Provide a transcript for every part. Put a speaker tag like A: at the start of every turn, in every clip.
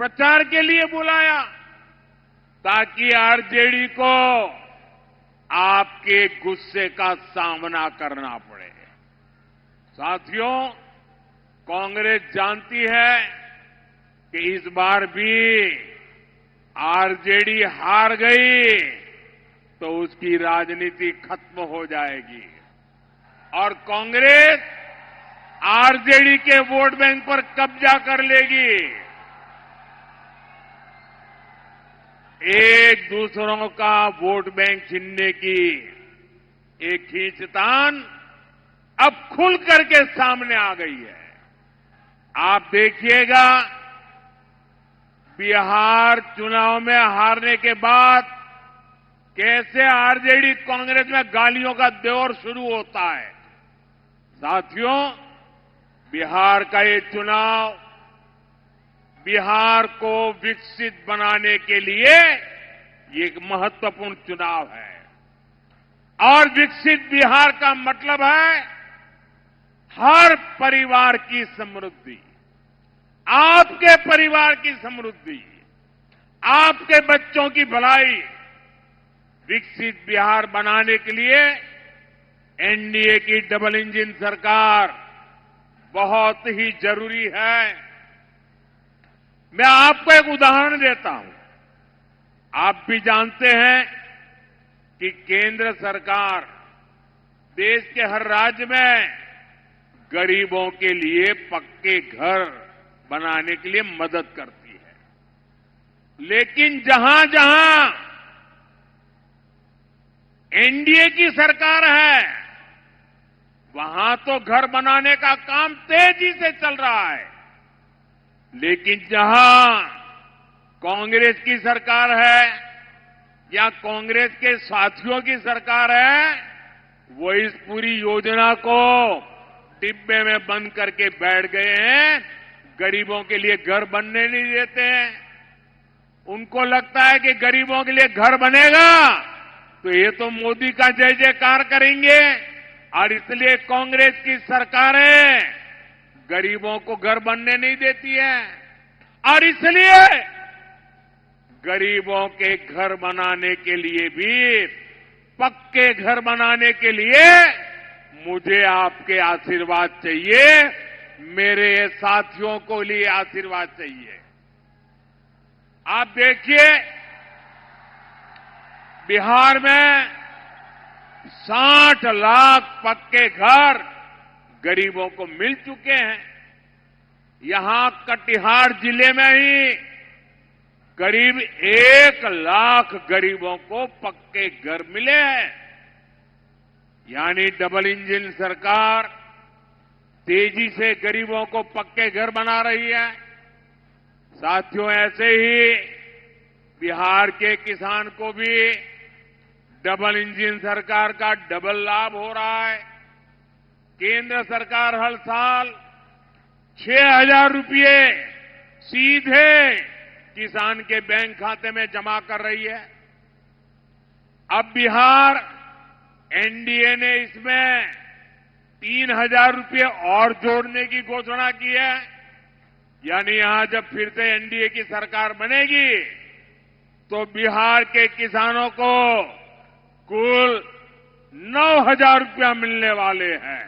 A: प्रचार के लिए बुलाया ताकि आरजेडी को आपके गुस्से का सामना करना पड़े। साथियों, कांग्रेस जानती है कि इस बार भी आरजेडी हार गई तो उसकी राजनीति खत्म हो जाएगी और कांग्रेस आरजेडी के वोट बैंक पर कब्जा कर लेगी। एक दूसरों का वोट बैंक छीनने की एक खींचतान अब खुल करके सामने आ गई है। आप देखिएगा, बिहार चुनाव में हारने के बाद कैसे आरजेडी कांग्रेस में गालियों का दौर शुरू होता है। साथियों, बिहार का ये चुनाव बिहार को विकसित बनाने के लिए ये एक महत्वपूर्ण चुनाव है और विकसित बिहार का मतलब है हर परिवार की समृद्धि, आपके परिवार की समृद्धि, आपके बच्चों की भलाई। विकसित बिहार बनाने के लिए एनडीए की डबल इंजन सरकार बहुत ही जरूरी है। मैं आपको एक उदाहरण देता हूं। आप भी जानते हैं कि केंद्र सरकार देश के हर राज्य में गरीबों के लिए पक्के घर बनाने के लिए मदद करती है, लेकिन जहां जहां एनडीए की सरकार है वहां तो घर बनाने का काम तेजी से चल रहा है, लेकिन जहां कांग्रेस की सरकार है या कांग्रेस के साथियों की सरकार है, वो इस पूरी योजना को डिब्बे में बंद करके बैठ गए हैं। गरीबों के लिए घर बनने नहीं देते हैं। उनको लगता है कि गरीबों के लिए घर बनेगा तो ये तो मोदी का जय जयकार करेंगे और इसलिए कांग्रेस की सरकारें गरीबों को घर बनने नहीं देती है और इसलिए गरीबों के घर बनाने के लिए भी, पक्के घर बनाने के लिए मुझे आपके आशीर्वाद चाहिए, मेरे साथियों को लिए आशीर्वाद चाहिए। आप देखिए, बिहार में 60 लाख पक्के घर गरीबों को मिल चुके हैं। यहां कटिहार जिले में ही करीब 1 लाख गरीबों को पक्के घर मिले हैं। यानी डबल इंजन सरकार तेजी से गरीबों को पक्के घर बना रही है। साथियों, ऐसे ही बिहार के किसान को भी डबल इंजन सरकार का डबल लाभ हो रहा है। केंद्र सरकार हर साल 6,000 रुपये सीधे किसान के बैंक खाते में जमा कर रही है। अब बिहार एनडीए ने इसमें 3,000 रुपये और जोड़ने की घोषणा की है। यानी यहां जब फिर से एनडीए की सरकार बनेगी तो बिहार के किसानों को कुल 9,000 रुपया मिलने वाले हैं।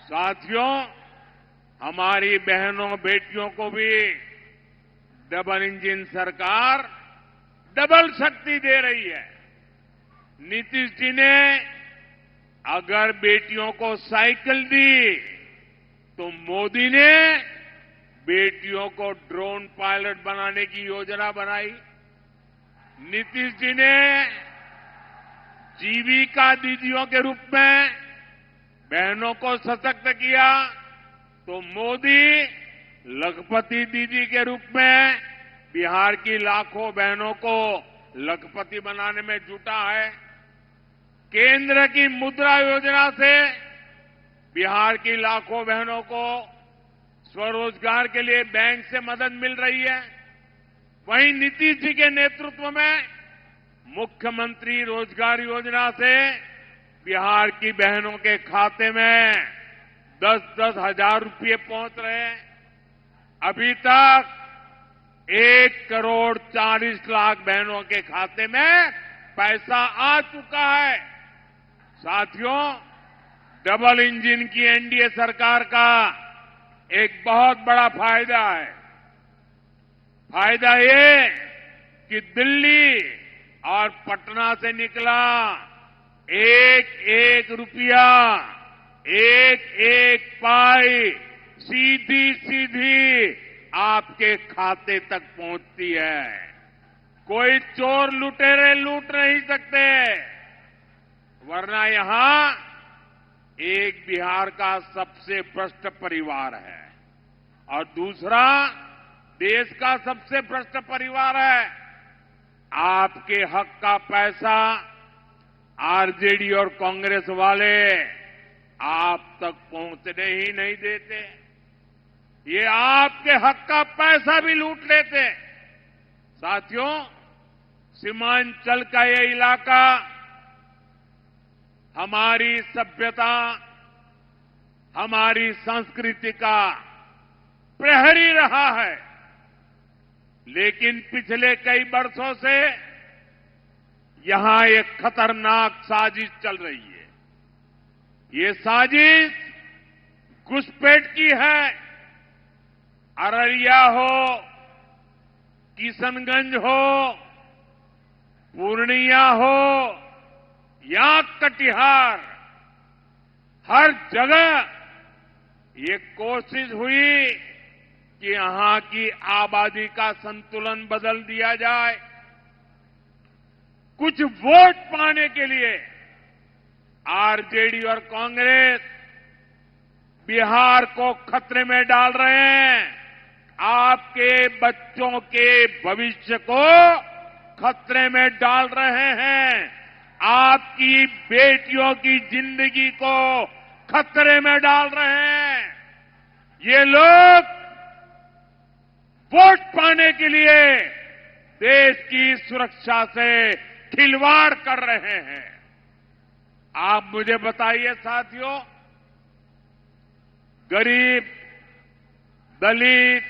A: साथियों, हमारी बहनों बेटियों को भी डबल इंजन सरकार डबल शक्ति दे रही है। नीतीश जी ने अगर बेटियों को साइकिल दी तो मोदी ने बेटियों को ड्रोन पायलट बनाने की योजना बनाई। नीतीश जी ने जीविका दीदियों के रूप में बहनों को सशक्त किया तो मोदी लखपति दीदी के रूप में बिहार की लाखों बहनों को लखपति बनाने में जुटा है। केंद्र की मुद्रा योजना से बिहार की लाखों बहनों को स्वरोजगार के लिए बैंक से मदद मिल रही है। वहीं नीतीश जी के नेतृत्व में मुख्यमंत्री रोजगार योजना से बिहार की बहनों के खाते में 10-10 हजार रुपये पहुंच रहे हैं। अभी तक 1,40,00,000 बहनों के खाते में पैसा आ चुका है। साथियों, डबल इंजन की एनडीए सरकार का एक बहुत बड़ा फायदा है। फायदा ये कि दिल्ली और पटना से निकला एक एक रुपया, एक एक पाई सीधी सीधी आपके खाते तक पहुंचती है। कोई चोर लुटेरे लूट नहीं सकते, वरना यहां एक बिहार का सबसे भ्रष्ट परिवार है और दूसरा देश का सबसे भ्रष्ट परिवार है। आपके हक का पैसा आरजेडी और कांग्रेस वाले आप तक पहुंचने ही नहीं देते। ये आपके हक का पैसा भी लूट लेते। साथियों, सीमांचल का ये इलाका हमारी सभ्यता, हमारी संस्कृति का प्रहरी रहा है, लेकिन पिछले कई वर्षों से यहां एक खतरनाक साजिश चल रही है। ये साजिश घुसपैठ की है। अररिया हो, किशनगंज हो, पूर्णिया हो या कटिहार, हर जगह ये कोशिश हुई कि यहां की आबादी का संतुलन बदल दिया जाए। कुछ वोट पाने के लिए आरजेडी और कांग्रेस बिहार को खतरे में डाल रहे हैं। आपके बच्चों के भविष्य को खतरे में डाल रहे हैं। आपकी बेटियों की जिंदगी को खतरे में डाल रहे हैं। ये लोग वोट पाने के लिए देश की सुरक्षा से खिलवाड़ कर रहे हैं। आप मुझे बताइए साथियों, गरीब, दलित,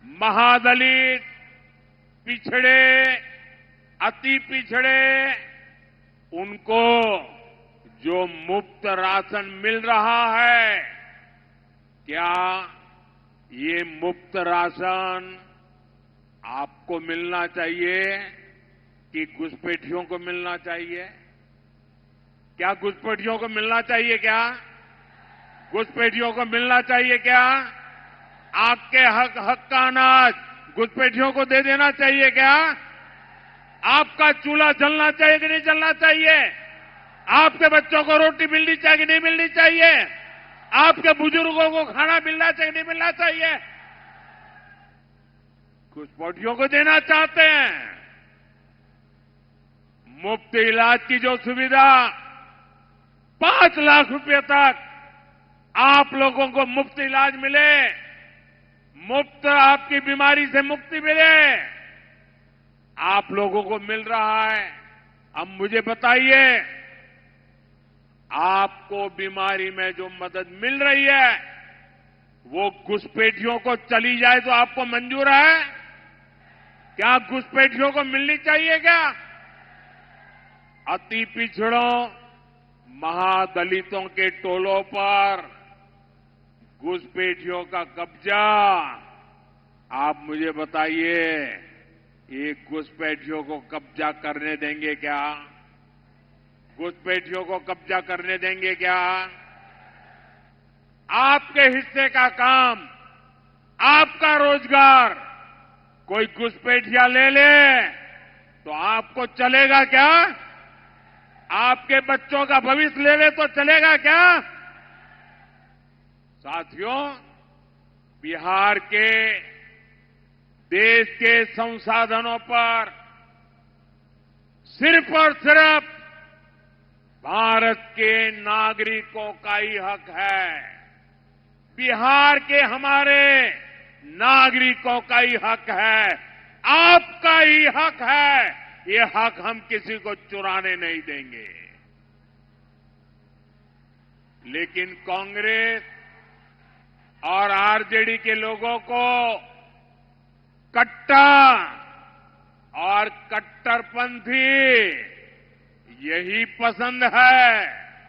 A: महादलित, पिछड़े, अति पिछड़े, उनको जो मुफ्त राशन मिल रहा है, क्या ये मुफ्त राशन आपको मिलना चाहिए कि घुसपैठियों को मिलना चाहिए? क्या घुसपैठियों को मिलना चाहिए? क्या घुसपैठियों को मिलना चाहिए? क्या आपके हक का अनाज घुसपैठियों को दे देना चाहिए? क्या आपका चूल्हा जलना चाहिए कि नहीं जलना चाहिए? आपके बच्चों को रोटी मिलनी चाहिए कि नहीं मिलनी चाहिए? आपके बुजुर्गों को खाना मिलना चाहिए कि नहीं मिलना चाहिए? घुसपैठियों को देना चाहते हैं। मुफ्त इलाज की जो सुविधा 5 लाख रुपए तक आप लोगों को मुफ्त इलाज मिले, मुफ्त आपकी बीमारी से मुक्ति मिले, आप लोगों को मिल रहा है। अब मुझे बताइए, आपको बीमारी में जो मदद मिल रही है वो घुसपैठियों को चली जाए तो आपको मंजूर है? क्या घुसपैठियों को मिलनी चाहिए? क्या अति पिछड़ों, महादलितों के टोलों पर घुसपैठियों का कब्जा, आप मुझे बताइए, ये घुसपैठियों को कब्जा करने देंगे क्या? घुसपैठियों को कब्जा करने देंगे क्या? आपके हिस्से का काम, आपका रोजगार कोई घुसपैठिया ले ले तो आपको चलेगा क्या? आपके बच्चों का भविष्य ले ले तो चलेगा क्या? साथियों, बिहार के देश के संसाधनों पर सिर्फ और सिर्फ भारत के नागरिकों का ही हक है। बिहार के हमारे नागरिकों का ही हक है, आपका ही हक है। ये हक हम किसी को चुराने नहीं देंगे। लेकिन कांग्रेस और आरजेडी के लोगों को कट्टा और कट्टरपंथी यही पसंद है।